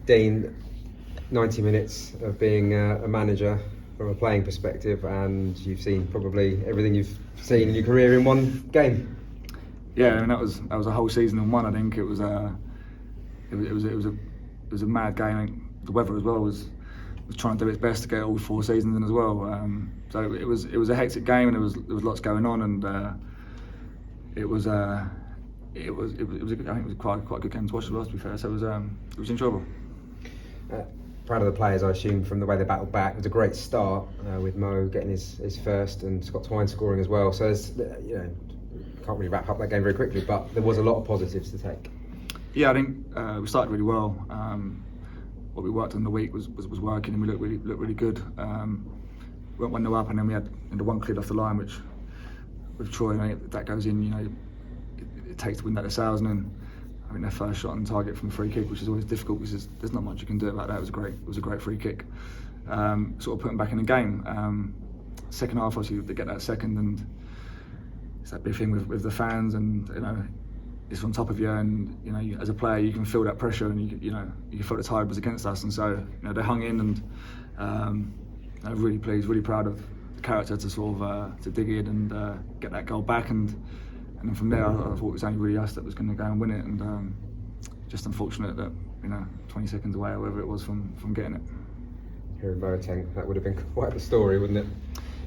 Dean, 90 minutes of being a manager from a playing perspective, and you've seen probably everything you've seen in your career in one game. Yeah, I mean that was a whole season in one. I think it was a mad game. The weather as well was trying to do its best to get all 4 seasons in as well. So it was a hectic game, and there was lots going on, and it was I think it was quite a good game to watch as well, to be fair. So it was enjoyable. Proud of the players, I assume, from the way they battled back. It was a great start with Mo getting his first and Scott Twine scoring as well. So can't really wrap up that game very quickly, but there was a lot of positives to take. Yeah, I think we started really well. What we worked on the week was working, and we looked really good. We went 1-0 up, and then we had the one cleared off the line, which with Troy, if that goes in, it takes the wind out of the sails. And then I think their first shot on target from a free kick, which is always difficult because there's not much you can do about that. It was a great free kick. Sort of put them back in the game. Second half, obviously, they get that second, and it's that big thing with the fans, and it's on top of you, and you, as a player, you can feel that pressure, and you felt the tide was against us, and so they hung in, and I'm really pleased, really proud of the character to sort of to dig in and get that goal back, and then from there I thought it was only really us that was going to go and win it, and just unfortunate that 20 seconds away or whatever it was from getting it. Here in Boateng, that would have been quite the story, wouldn't it?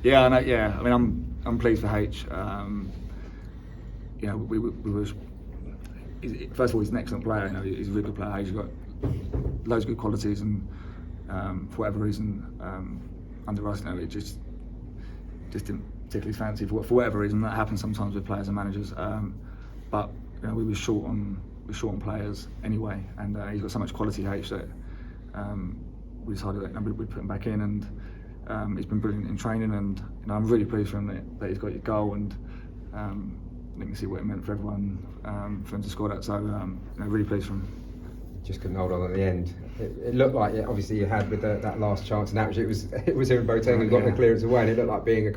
Yeah, I mean I'm pleased for H. We were. First of all, he's an excellent player. He's a really good player. He's got loads of good qualities, and for whatever reason, under us, it just didn't particularly fancy for whatever reason. That happens sometimes with players and managers. But we were short on players anyway, and he's got so much quality, H, that we decided that we'd put him back in, and he's been brilliant in training, and I'm really pleased for him that he's got your goal, and you can see what it meant for everyone for him to score that. So really pleased for him. Just couldn't hold on at the end. It looked like, obviously you had with that last chance, and actually it was here in Boateng and got the clearance away, and it looked like being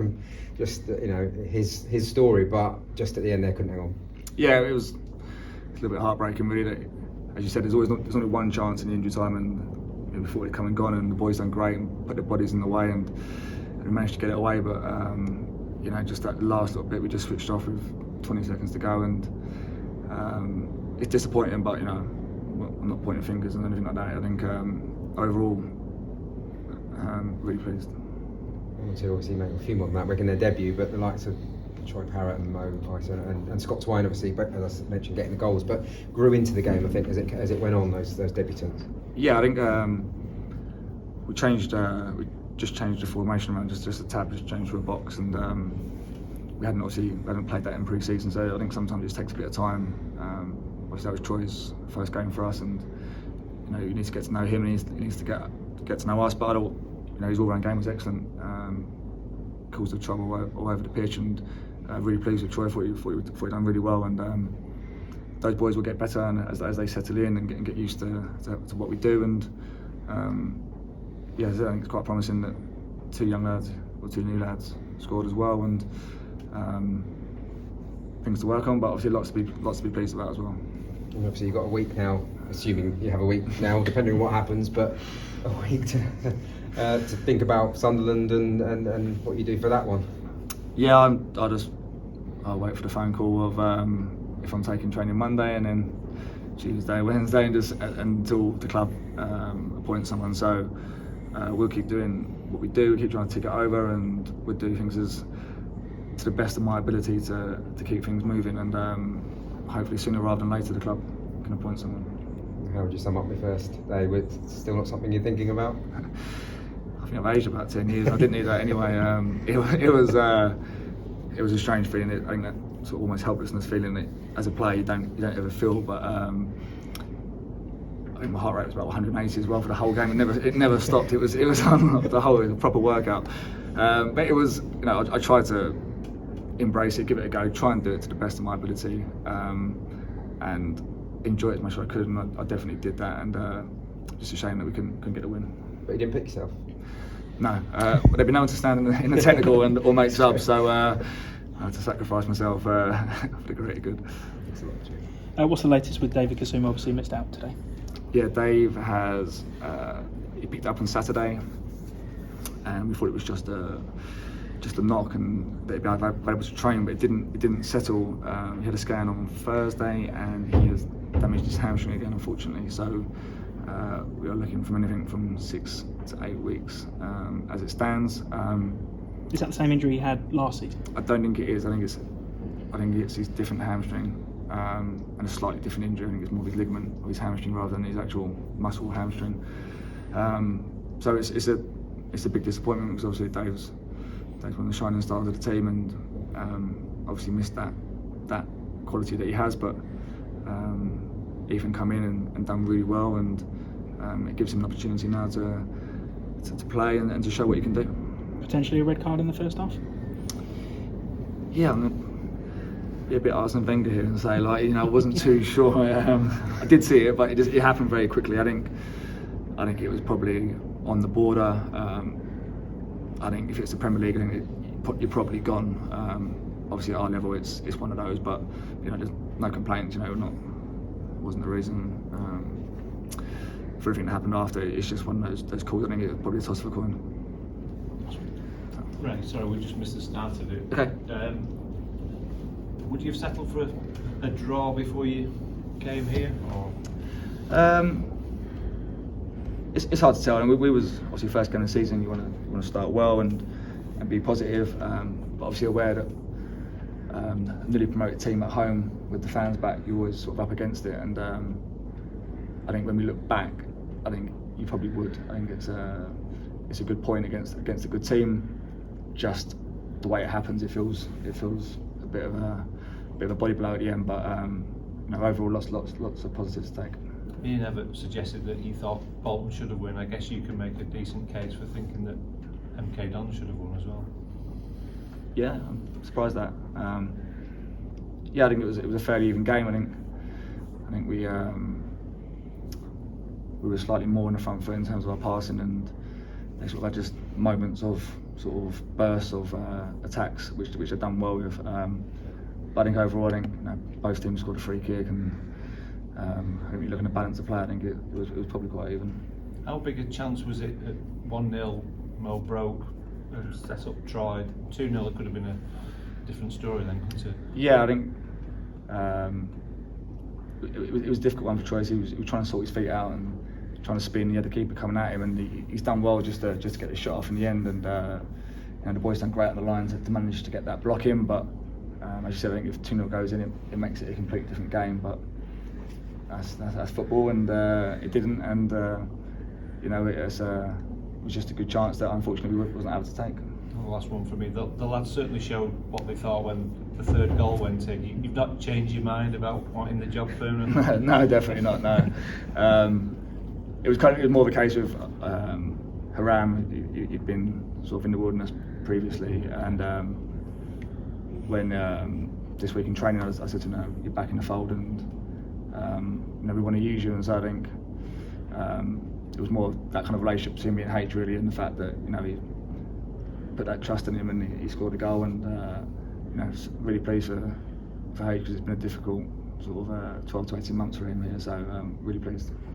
his story, but just at the end there couldn't hang on. Yeah, it was a little bit heartbreaking, really. That, as you said, there's only one chance in the injury time, and before it come and gone, and the boys done great and put their bodies in the way, and we managed to get it away, but just that last little bit, we just switched off with 20 seconds to go, and it's disappointing, but I'm not pointing fingers and anything like that. I think overall, really pleased. I want to obviously make a few more than that making their debut, but the likes of Troy Parrott and Mo Tyson and Scott Twine, obviously, but as I mentioned, getting the goals, but grew into the game, I think, as it went on, those debutants. Yeah, I think we just changed the formation around, just a tab, just changed to a box, and we hadn't played that in pre-season, so I think sometimes it just takes a bit of time. Obviously that was Troy's first game for us, and you need to get to know him, and he needs to get to know us, but his all-round game was excellent. Caused the trouble all over the pitch, and really pleased with Troy. Thought he done really well, and those boys will get better, and as they settle in and get used to what we do, and I think it's quite promising that 2 young lads or 2 new lads scored as well, and things to work on, but obviously lots to be pleased about as well. And obviously you've got a week now, assuming you have a week now, depending on what happens, but a week to think about Sunderland and what you do for that one. Yeah, I'll wait for the phone call of if I'm taking training Monday, and then Tuesday, Wednesday, and just until the club appoints someone. So we'll keep doing what we do, we'll keep trying to tick it over, and we'll do things to the best of my ability to keep things moving, and hopefully sooner rather than later the club can appoint someone. How would you sum up the first day? With still not something you're thinking about? I think I've aged about 10 years. I didn't need that anyway. It was a strange feeling. I think that sort of almost helplessness feeling that as a player you don't ever feel. But I think my heart rate was about 180 as well for the whole game. It never stopped. It was the whole proper workout. But it was, I tried to embrace it, give it a go, try and do it to the best of my ability, and enjoy it as much as I could, and I definitely did that, and just a shame that we couldn't get a win. But you didn't pick yourself? No, there'd be no one to stand in the technical and or make subs, so I had to sacrifice myself for the greater good. What's the latest with David Kasuma? Obviously missed out today. Yeah, Dave has he picked up on Saturday, and we thought it was just a knock and that he'd be able to train, but it didn't settle. He had a scan on Thursday, and he has damaged his hamstring again, unfortunately. So we are looking from anything from 6 to 8 weeks as it stands. Is that the same injury he had last season? I don't think it is. I think it's his different hamstring, and a slightly different injury. I think it's more his ligament of his hamstring rather than his actual muscle hamstring. So it's a big disappointment, because obviously Dave's one of the shining stars of the team, and obviously missed that quality that he has. But Ethan come in and done really well, and it gives him an opportunity now to play and to show what he can do. Potentially a red card in the first half? Yeah, I'm gonna be a bit Arsene Wenger here and say, like, I wasn't too sure. I did see it, but it happened very quickly. I think it was probably on the border. I think if it's the Premier League, I think you're probably gone. Obviously at our level, it's one of those, but there's no complaints. Wasn't the reason for everything that happened after. It's just one of those calls. I think it was probably a toss of a coin. Right, sorry, we just missed the start of it. Okay. Would you have settled for a draw before you came here, or? It's hard to tell. And we was obviously first game of the season. You want to start well and be positive, but obviously aware that a newly promoted team at home with the fans back, you're always sort of up against it. And I think when we look back, I think you probably would. I think it's a good point against a good team. Just the way it happens, it feels a bit of a body blow at the end. But overall, lots of positives to take. You never suggested that you thought Bolton should have won. I guess you can make a decent case for thinking that MK Don should have won as well. Yeah, I'm surprised that. Yeah, I think it was a fairly even game. I think we were slightly more in the front foot in terms of our passing, and they sort of had just moments of sort of bursts of attacks, which they've done well with. But I think overall, both teams scored a free kick, and I think you're looking at balance of play. I think it was probably quite even. How big a chance was it at 1-0? Mo broke, set up, tried. 2-0, it could have been a different story then, couldn't it? Yeah, I think it was a difficult one for Troyes. He was trying to sort his feet out and trying to spin. He had the keeper coming at him, and he's done well just to get the shot off in the end. And the boys done great on the line to manage to get that block in. But as you said, I think if 2-0 goes in, it makes it a completely different game. But that's football, and it didn't. And it was just a good chance that unfortunately we wasn't able to take. The last one for me. The lads certainly showed what they thought when the third goal went in. You've not changed your mind about wanting the job permanently? No, definitely not. No. It was more of a case of Haram. He'd been sort of in the wilderness previously, and when this week in training, I said to him, "You're back in the fold, and we want to use you." And so I think it was more of that kind of relationship between me and H, really, and the fact that he put that trust in him, and he scored a goal. And really pleased for H, because it's been a difficult sort of 12 to 18 months for him here. So really pleased.